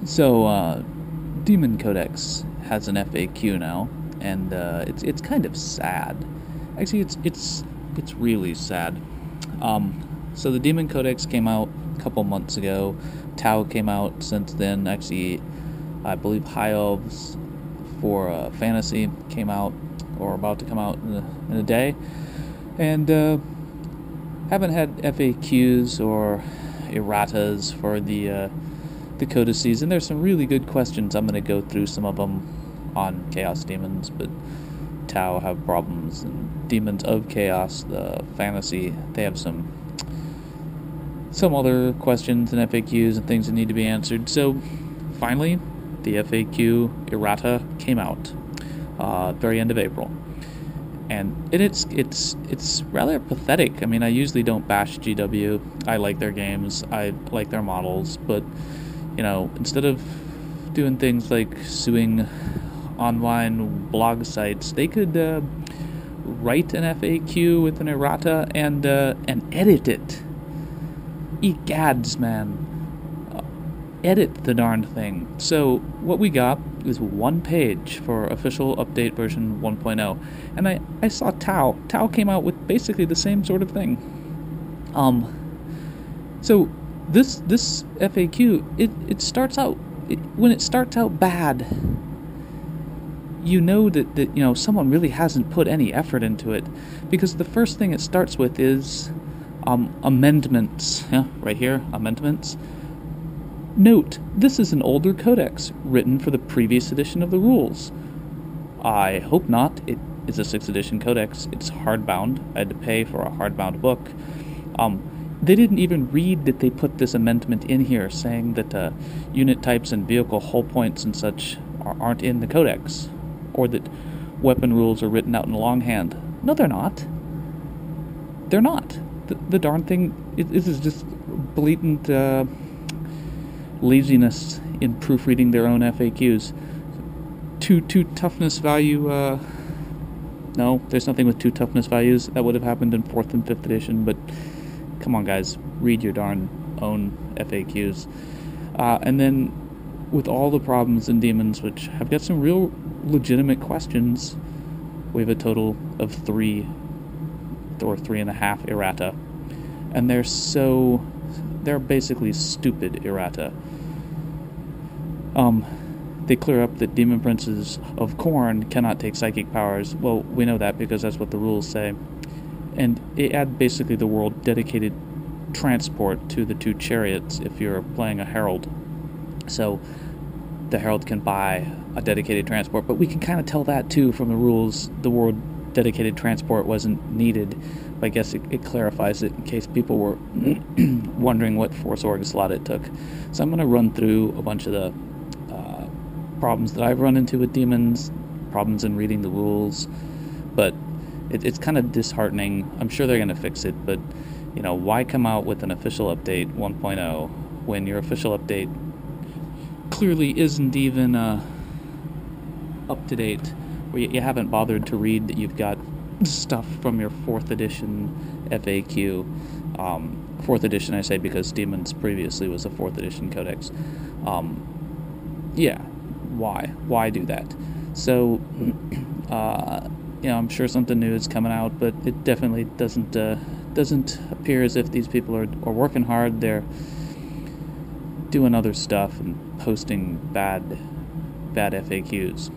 Demon Codex has an FAQ now, and it's kind of sad. Actually, it's really sad. So the Demon Codex came out a couple months ago. Tau came out since then. Actually, I believe High Elves for Fantasy came out, or about to come out in a day, and haven't had FAQs or erratas for the codices, and there's some really good questions. I'm going to go through some of them on Chaos Demons, but Tau have problems, and Demons of Chaos, the Fantasy, they have some other questions and FAQs and things that need to be answered. So finally, the FAQ errata came out very end of April, and it's rather pathetic. I mean, I usually don't bash GW. I like their games, I like their models, but instead of doing things like suing online blog sites, they could write an FAQ with an errata and edit it. Egads, man. Edit the darn thing. So what we got is one page for official update version 1.0, and I saw Tau came out with basically the same sort of thing. So this FAQ, it starts out, when it starts out bad, you know that someone really hasn't put any effort into it, because the first thing it starts with is amendments. Yeah, right here, amendments. Note, this is an older codex written for the previous edition of the rules. I hope not. It is a 6th edition codex. It's hardbound. I had to pay for a hardbound book. They didn't even read that they put this amendment in here saying that unit types and vehicle hull points and such aren't in the codex, or that weapon rules are written out in longhand. No, they're not. They're not. The darn thing, this is just blatant laziness in proofreading their own FAQs. Two toughness value, no, there's nothing with 2 toughness values. That would have happened in 4th and 5th edition, but come on, guys, read your darn own FAQs. And then, with all the problems in Demons, which have got some real legitimate questions, we have a total of 3 or 3.5 errata. And they're basically stupid errata. They clear up that Demon Princes of Khorne cannot take psychic powers. Well, we know that because that's what the rules say. And they add basically the word dedicated transport to the 2 chariots if you're playing a herald. So the herald can buy a dedicated transport, but we can kind of tell that too from the rules. The word dedicated transport wasn't needed. I guess it clarifies it in case people were wondering what Force Org slot it took. So I'm going to run through a bunch of the problems that I've run into with Demons, problems in reading the rules, but it's kind of disheartening. I'm sure they're going to fix it, but why come out with an official update 1.0 when your official update clearly isn't even up to date, where you haven't bothered to read that you've got stuff from your 4th edition FAQ. 4th edition, I say, because Demons previously was a 4th edition codex. Yeah, why do that? So I'm sure something new is coming out, but it definitely doesn't appear as if these people are working hard. They're doing other stuff and posting bad FAQs.